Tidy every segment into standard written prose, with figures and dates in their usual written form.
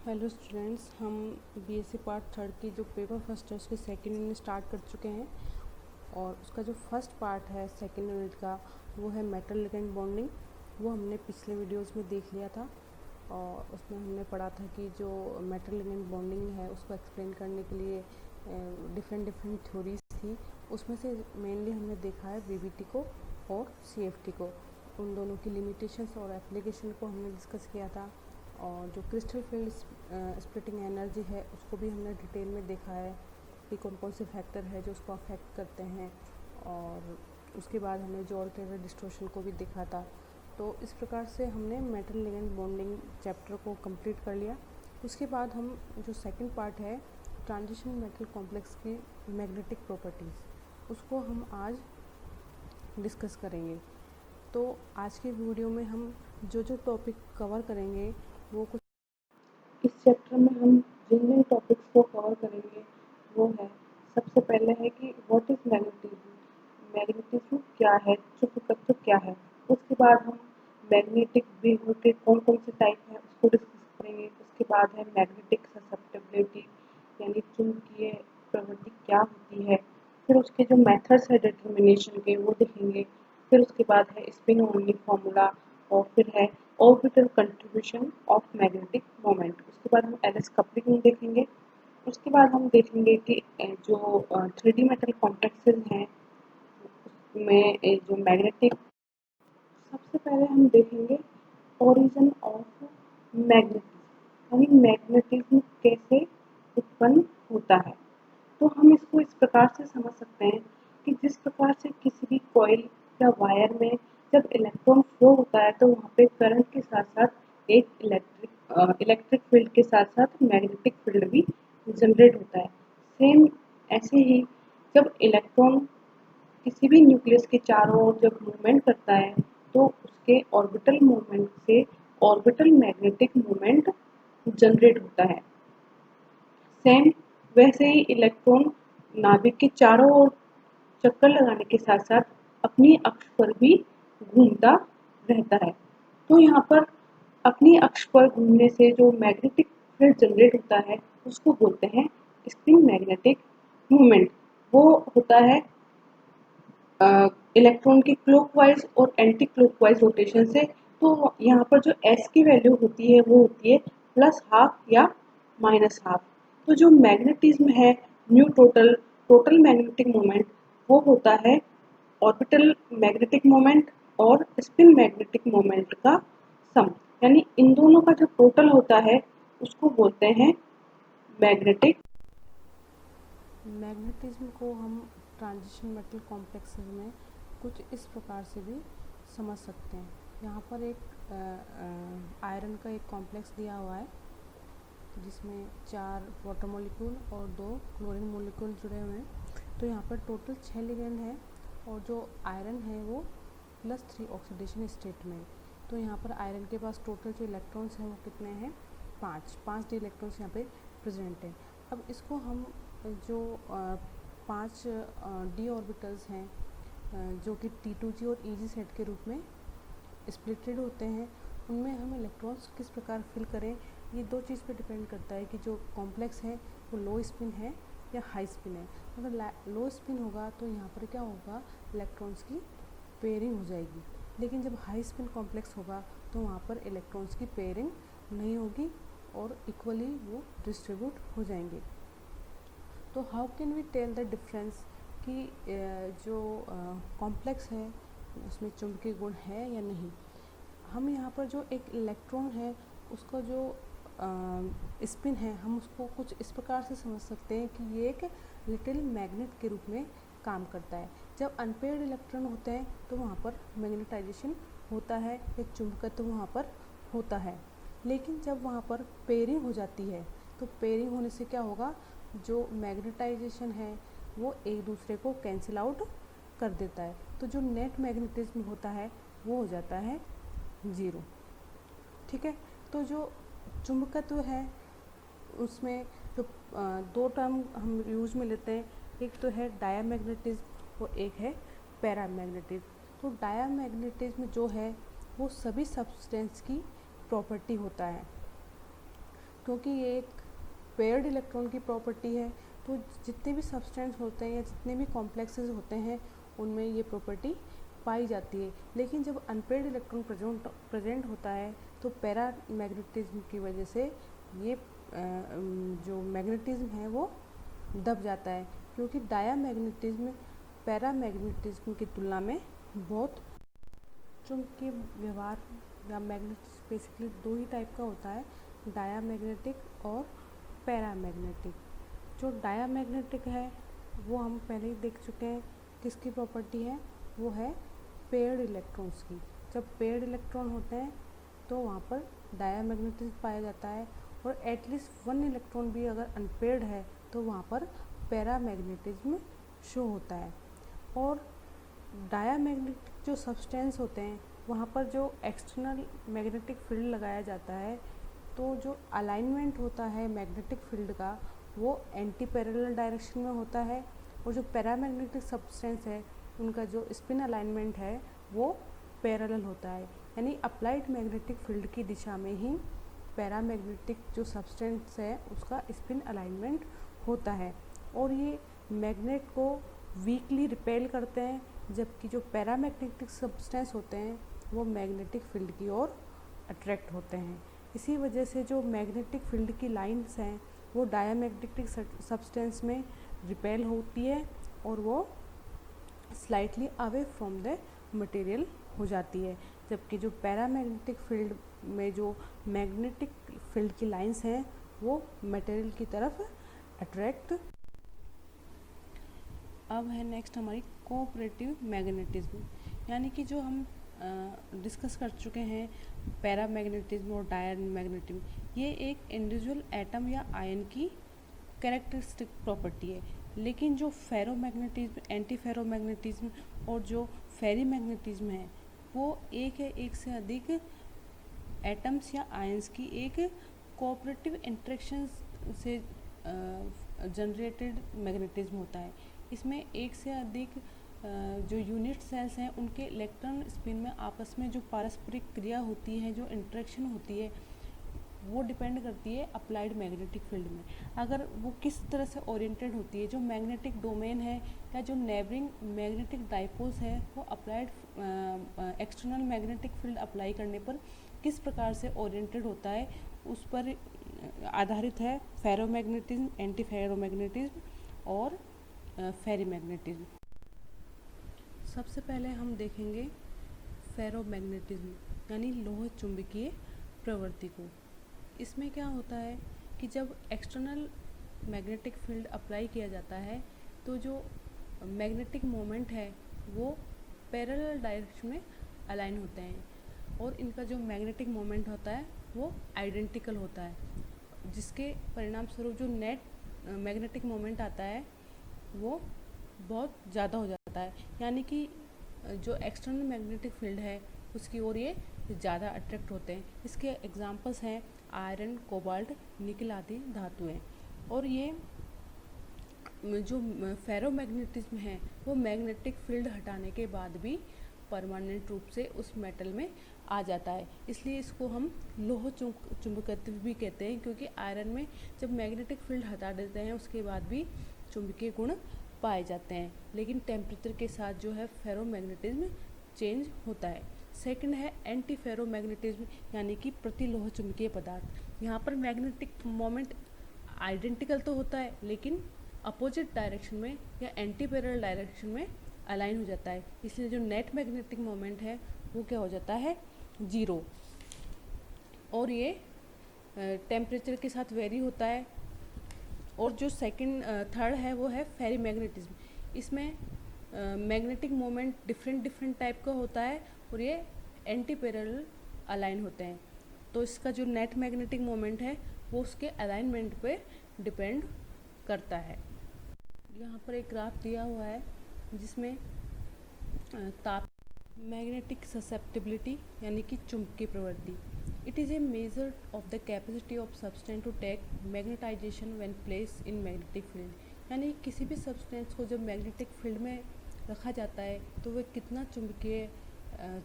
Hello students, हम BSc part third की जो पेपर फर्स्ट है उसके सेकंड यूनिट स्टार्ट कर चुके हैं। और उसका जो फर्स्ट पार्ट है सेकंड यूनिट का वो है मेटल लिगेंड बॉन्डिंग। वो हमने पिछले वीडियोस में देख लिया था और उसमें हमने पढ़ा था कि जो मेटल लिगेंड बॉन्डिंग है उसको एक्सप्लेन करने के लिए डिफरेंट थ्योरीज थी। उसमें से मेनली हमने देखा है वीबीटी को और सीएफटी को। उन दोनों की लिमिटेशंस और एप्लीकेशन को हमने डिस्कस किया था। और जो क्रिस्टल फील्ड स्प्लिटिंग एनर्जी है उसको भी हमने डिटेल में देखा है कि कौन कौन से फैक्टर है जो उसको अफेक्ट करते हैं। और उसके बाद हमने जो अल्टरनेट डिस्टोर्शन को भी देखा था। तो इस प्रकार से हमने मेटल लिगेंड बॉन्डिंग चैप्टर को कंप्लीट कर लिया। उसके बाद हम जो सेकंड पार्ट है ट्रांजिशन मेटल कॉम्प्लेक्स की मैग्नेटिक प्रॉपर्टीज़ उसको हम आज डिस्कस करेंगे। तो आज के वीडियो में हम जो टॉपिक कवर करेंगे वो कुछ इस चैप्टर में हम जिन जिन टॉपिक्स को कवर करेंगे वो है, सबसे पहले है कि व्हाट इज़ मैग्नेटिज्म, मैग्नेटिज्म क्या है, चुंबकत्व क्या है। उसके बाद हम मैग्नेटिक वेव के कौन कौन से टाइप हैं उसको डिस्कस करेंगे। उसके बाद है मैग्नेटिक ससेप्टिबिलिटी यानी चुंबकीय प्रवृत्ति क्या होती है। फिर उसके जो मेथड्स है डिटर्मिनेशन के वो देखेंगे। फिर उसके बाद है स्पिन ओनली फॉर्मूला और फिर है orbital contribution of magnetic moment. उसके बाद हम एलएस कपलिंग देखेंगे। उसके बाद हम देखेंगे कि जो 3D मेटल कॉम्प्लेक्सेस हैं उसमें जो मैग्नेटिक, सबसे पहले हम देखेंगे ओरिजिन ऑफ मैग्नेटिज्म यानी मैग्नेटिज्म कैसे उत्पन्न होता है। तो हम इसको इस प्रकार से समझ सकते हैं कि जिस प्रकार से किसी भी कॉइल या वायर में जब इलेक्ट्रॉन फ्लो होता है तो वहाँ पे करंट के साथ साथ एक इलेक्ट्रिक फील्ड के साथ साथ मैग्नेटिक फील्ड भी जनरेट होता है। सेम ऐसे ही जब इलेक्ट्रॉन किसी भी न्यूक्लियस के चारों ओर जब मूवमेंट करता है तो उसके ऑर्बिटल मूवमेंट से ऑर्बिटल मैग्नेटिक मूवमेंट जनरेट होता है। सेम वैसे ही इलेक्ट्रॉन नाभिक के चारों ओर चक्कर लगाने के साथ साथ अपनी अक्ष पर भी घूमता रहता है। तो यहाँ पर अपनी अक्ष पर घूमने से जो मैग्नेटिक फील्ड जनरेट होता है उसको बोलते हैं स्प्रिंग मैग्नेटिक मूवमेंट। वो होता है इलेक्ट्रॉन के क्लॉकवाइज और एंटी क्लॉकवाइज रोटेशन से। तो यहाँ पर जो एस की वैल्यू होती है वो होती है +½ या -½ तो जो मैग्नेटिज्म है न्यू टोटल मैग्नेटिक मोमेंट वो होता है ऑर्बिटल मैग्नेटिक मोमेंट और स्पिन मैग्नेटिक मोमेंट का सम। यानी इन दोनों का जो टोटल होता है उसको बोलते हैं मैग्नेटिक। मैग्नेटिज्म को हम ट्रांजिशन मेटल कॉम्प्लेक्सेस में कुछ इस प्रकार से भी समझ सकते हैं। यहाँ पर एक आयरन का एक कॉम्प्लेक्स दिया हुआ है जिसमें 4 वाटर मॉलिक्यूल और 2 क्लोरीन मॉलिक्यूल जुड़े हुए हैं। तो यहाँ पर टोटल 6 लिगेंड हैं और जो आयरन है वो +3 ऑक्सीडेशन स्टेट में। तो यहाँ पर आयरन के पास टोटल जो इलेक्ट्रॉन्स हैं वो कितने हैं, 5 डी इलेक्ट्रॉन्स यहाँ पे प्रेजेंट हैं। अब इसको हम जो 5 डी ऑर्बिटल्स हैं जो कि T2G और EG सेट के रूप में स्प्लिटेड होते हैं, उनमें हम इलेक्ट्रॉन्स किस प्रकार फिल करें, ये दो चीज़ पे डिपेंड करता है कि जो कॉम्प्लेक्स है वो लो स्पिन है या हाई स्पिन है। अगर लो स्पिन होगा तो यहाँ पर क्या होगा, इलेक्ट्रॉन्स की पेयरिंग हो जाएगी। लेकिन जब हाई स्पिन कॉम्प्लेक्स होगा तो वहाँ पर इलेक्ट्रॉन्स की पेयरिंग नहीं होगी और इक्वली वो डिस्ट्रीब्यूट हो जाएंगे। तो how can we tell the difference कि जो कॉम्प्लेक्स है उसमें चुंबकीय गुण है या नहीं। हम यहाँ पर जो एक इलेक्ट्रॉन है उसका जो स्पिन है हम उसको कुछ इस प्रकार से समझ सकते हैं कि ये एक लिटिल मैग्नेट के रूप में काम करता है। जब अनपेयर्ड इलेक्ट्रॉन होते हैं तो वहाँ पर मैग्नेटाइजेशन होता है, एक चुंबकत्व वहाँ पर होता है। लेकिन जब वहाँ पर पेयरिंग हो जाती है तो पेयरिंग होने से क्या होगा, जो मैग्नेटाइजेशन है वो एक दूसरे को कैंसिल आउट कर देता है। तो जो नेट मैग्नेटिज्म होता है वो हो जाता है 0। ठीक है। तो जो चुंबकत्व है उसमें जो 2 टर्म हम यूज में लेते हैं, एक तो है डायामैग्नेटिज्म और एक है पैरामैग्नेटिज्म। तो डायामैग्नेटिज्म जो है वो सभी सब्सटेंस की प्रॉपर्टी होता है। क्योंकि ये एक पेयर्ड इलेक्ट्रॉन की प्रॉपर्टी है, तो जितने भी सब्सटेंस होते हैं या जितने भी कॉम्प्लेक्सेस होते हैं उनमें ये प्रॉपर्टी पाई जाती है। लेकिन जब अनपेयर्ड इलेक्ट्रॉन प्रेजेंट होता है तो पैरा मैग्नेटिज्म की वजह से ये जो मैग्नेटिज्म है वो दब जाता है, क्योंकि डाया मैग्नेटिज्म पैरा मैग्नेटिज्म की तुलना में बहुत चुंबकीय व्यवहार या मैग्नेटिक बेसिकली दो ही टाइप का होता है, डाया मैग्नेटिक और पैरा मैग्नेटिक। जो डाया मैग्नेटिक है वो हम पहले ही देख चुके हैं किसकी प्रॉपर्टी है, वो है पेयर्ड इलेक्ट्रॉन्स की। जब पेयर्ड इलेक्ट्रॉन होते हैं तो वहाँ पर डाया मैग्नेटिज्म पाया जाता है, और एटलीस्ट वन इलेक्ट्रॉन भी अगर अनपेयर्ड है तो वहाँ पर पैरा मैग्नेटिज्म शो होता है। और डाया मैग्नेटिक जो सब्सटेंस होते हैं वहाँ पर जो एक्सटर्नल मैग्नेटिक फील्ड लगाया जाता है, तो जो अलाइनमेंट होता है मैग्नेटिक फील्ड का वो एंटी पैरेलल डायरेक्शन में होता है, और जो पैरामैग्नेटिक सब्सटेंस है उनका जो स्पिन अलाइनमेंट है वो पैरेलल होता है। यानी अप्लाइड मैग्नेटिक फील्ड की दिशा में ही पैरामैग्नेटिक जो सब्सटेंस है उसका स्पिन अलाइनमेंट होता है, और ये मैग्नेट को वीकली रिपेल करते हैं, जबकि जो पैरामैग्नेटिक सब्सटेंस होते हैं वो मैग्नेटिक फील्ड की ओर अट्रैक्ट होते हैं। इसी वजह से जो मैग्नेटिक फील्ड की लाइंस हैं वो डायामैग्नेटिक सब्सटेंस में रिपेल होती है और वो slightly away from the material हो जाती है, जबकि जो पैरामैग्नेटिक फील्ड में जो मैग्नेटिक फील्ड की लाइंस हैं वो मटेरियल की तरफ अट्रैक्ट। अब है नेक्स्ट हमारी कोऑपरेटिव मैग्नेटिज्म, यानी कि जो हम डिस्कस कर चुके हैं पैरामैग्नेटिज्म और डायमैग्नेटिज्म, ये एक इंडिविजुअल एटम या आयन की कैरेक्टरिस्टिक प्रॉपर्टी है। लेकिन जो फेरोमैग्नेटिज्म, एंटी फेरोमैग्नेटिज्म और जो फेरीमैग्नेटिज्म है वो एक से अधिक एटम्स या आयंस की एक कोऑपरेटिव इंटरेक्शन से जनरेटेड मैग्नेटिज्म होता है। इसमें एक से अधिक जो यूनिट सेल्स हैं उनके इलेक्ट्रॉन स्पिन में आपस में जो पारस्परिक क्रिया होती है, जो इंटरेक्शन होती है, वो डिपेंड करती है अप्लाइड मैग्नेटिक फील्ड में। अगर वो किस तरह से ओरिएंटेड होती है, जो मैग्नेटिक डोमेन है या जो नेबरिंग मैग्नेटिक डाइपोल्स है वो applied external magnetic field apply करने पर किस प्रकार से ओरिएंटेड होता है, उस पर आधारित है फेरोमैग्नेटिज्म, एंटी फेरोमैग्नेटिज्म और फेरीमैग्नेटिज्म। सबसे पहले हम देखेंगे फेरोमैग्नेटिज्म यानी लोह चुंबकीय प्रवृत्ति को। इसमें क्या होता है कि जब एक्सटर्नल मैग्नेटिक फील्ड अप्लाई किया जाता है तो जो मैग्नेटिक मोमेंट है वो पैरेलल डायरेक्शन में अलाइन होते हैं, और इनका जो मैग्नेटिक मोमेंट होता है वो आइडेंटिकल होता है, जिसके परिणाम स्वरूप जो नेट मैग्नेटिक मोमेंट आता है वो बहुत ज़्यादा हो जाता है। यानी कि जो एक्सटर्नल मैग्नेटिक फील्ड है उसकी ओर ये ज़्यादा अट्रैक्ट होते हैं। इसके एग्जांपल्स हैं आयरन, कोबाल्ट, निकल आदि धातुएं। और ये जो फेरोमैग्नेटिज्म है वो मैग्नेटिक फील्ड हटाने के बाद भी परमानेंट रूप से उस मेटल में आ जाता है, इसलिए इसको हम लोह चुंबकत्व भी कहते हैं, क्योंकि आयरन में जब मैग्नेटिक फील्ड हटा देते हैं उसके बाद भी चुंबकीय गुण पाए जाते हैं, लेकिन टेम्परेचर के साथ जो है फेरोमैग्नेटिज्म चेंज होता है। सेकंड है एंटी फेरोमैग्नेटिज्म यानी कि प्रतिलोह चुंबकीय पदार्थ। यहाँ पर मैग्नेटिक मोमेंट आइडेंटिकल तो होता है लेकिन अपोजिट डायरेक्शन में या एंटी पैरेलल डायरेक्शन में अलाइन हो जाता है, इसलिए जो नेट मैग्नेटिक मोमेंट है वो क्या हो जाता है, जीरो। और ये टेम्परेचर के साथ वेरी होता है। और जो थर्ड है वो है फेरीमैग्नेटिज्म। इसमें मैग्नेटिक मोमेंट डिफरेंट टाइप का होता है और ये एंटी पैरेलल अलाइन होते हैं, तो इसका जो नेट मैग्नेटिक मोमेंट है वो उसके अलाइनमेंट पे डिपेंड करता है। यहाँ पर एक ग्राफ दिया हुआ है जिसमें ताप मैग्नेटिक ससेप्टिबिलिटी यानी कि चुंबकीय प्रवृत्ति। It is a measure of the capacity of substance to take magnetisation when place in magnetic field. यानी किसी भी सब्सटेंस को जब मैग्नेटिक फील्ड में रखा जाता है तो वह कितना चुंबकीय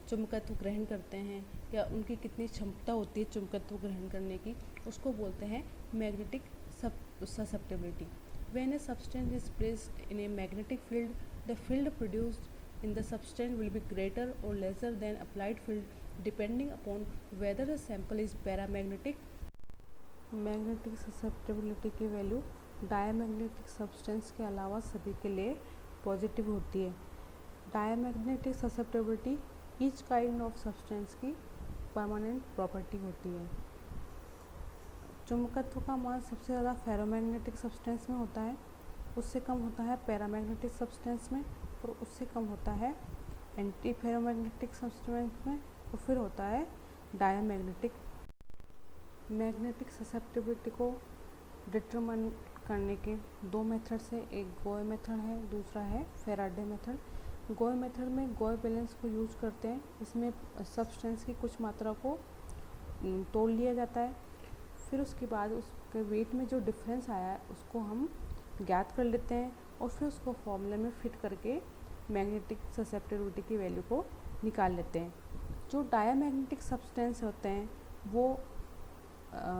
चुंबकत्व ग्रहण करते हैं या उनकी कितनी क्षमता होती है चुंबकत्व ग्रहण करने की, उसको बोलते हैं magnetic susceptibility. When a substance is placed in a magnetic field, the field produced in the substance will be greater और lesser than applied field depending upon whether the sample is paramagnetic. Magnetic susceptibility की value diamagnetic substance के अलावा सभी के लिए positive होती है। Diamagnetic susceptibility each kind of substance की परमानेंट प्रॉपर्टी होती है। चुंबकत्व का मान सबसे ज़्यादा फेरोमैग्नेटिक सब्सटेंस में होता है, उससे कम होता है पैरामैग्नेटिक सब्सटेंस में, और उससे कम होता है एंटी फेरोमैग्नेटिक सब्सटेंस में, और फिर होता है डायमैग्नेटिक। मैग्नेटिक ससेप्टिबिलिटी को डिटरमाइन करने के दो मेथड्स है, एक गोय मेथड है, दूसरा है फेराडे मेथड। गोय मेथड में गोय बैलेंस को यूज करते हैं। इसमें सब्सटेंस की कुछ मात्रा को तोल लिया जाता है, फिर उसके बाद उसके वेट में जो डिफरेंस आया है उसको हम ज्ञात कर लेते हैं और फिर उसको फॉर्मूले में फिट करके मैग्नेटिक ससेप्टिबिलिटी की वैल्यू को निकाल लेते हैं। जो डायमैग्नेटिक सब्सटेंस होते हैं वो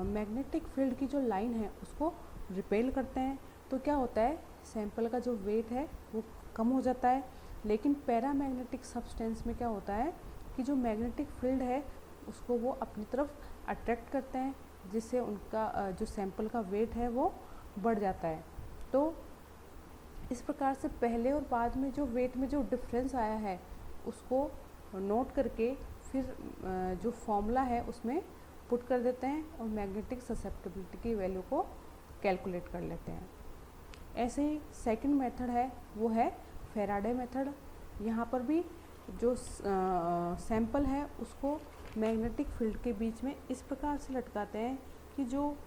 मैग्नेटिक फील्ड की जो लाइन है उसको रिपेल करते हैं, तो क्या होता है सैंपल का जो वेट है वो कम हो जाता है। लेकिन पैरामैग्नेटिक सब्सटेंस में क्या होता है कि जो मैग्नेटिक फील्ड है उसको वो अपनी तरफ अट्रैक्ट करते हैं, जिससे उनका जो सैंपल का वेट है वो बढ़ जाता है। तो इस प्रकार से पहले और बाद में जो वेट में जो डिफरेंस आया है उसको नोट करके फिर जो फॉर्मूला है उसमें पुट कर देते हैं और मैग्नेटिक ससेप्टिबिलिटी की वैल्यू को कैलकुलेट कर लेते हैं। ऐसे ही सेकंड मेथड है वो है फेराडे मेथड। यहाँ पर भी जो सैंपल है उसको मैग्नेटिक फील्ड के बीच में इस प्रकार से लटकाते हैं कि जो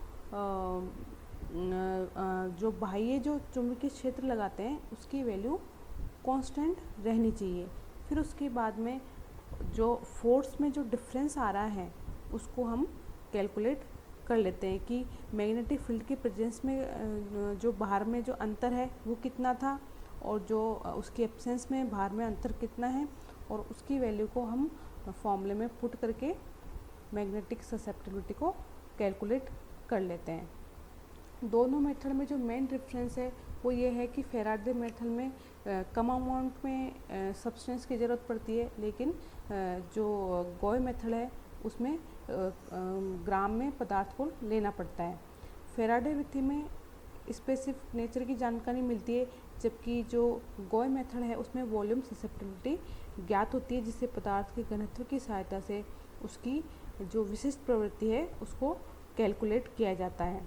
बाह्य जो चुंबकीय क्षेत्र लगाते हैं उसकी वैल्यू कांस्टेंट रहनी चाहिए। फिर उसके बाद में जो फोर्स में जो डिफरेंस आ रहा है उसको हम कैलकुलेट कर लेते हैं कि मैग्नेटिक फील्ड के प्रेजेंस में जो बाहर में जो अंतर है वो कितना था और जो उसकी एब्सेंस में बाहर में अंतर कितना है, और उसकी वैल्यू को हम फॉर्मूले में पुट करके मैग्नेटिक ससेप्टिबिलिटी को कैलकुलेट कर लेते हैं। दोनों मेथड में जो मेन डिफरेंस है वो ये है कि फेराडे मेथड में कम अमाउंट में सब्सटेंस की ज़रूरत पड़ती है, लेकिन जो गोय मेथड है उसमें ग्राम में पदार्थ को लेना पड़ता है। फेराडे विधि में स्पेसिफिक नेचर की जानकारी मिलती है, जबकि जो गोय मेथड है उसमें वॉल्यूम ससेप्टिबिलिटी ज्ञात होती है, जिससे पदार्थ के घनत्व की सहायता से उसकी जो विशिष्ट प्रवृत्ति है उसको कैलकुलेट किया जाता है।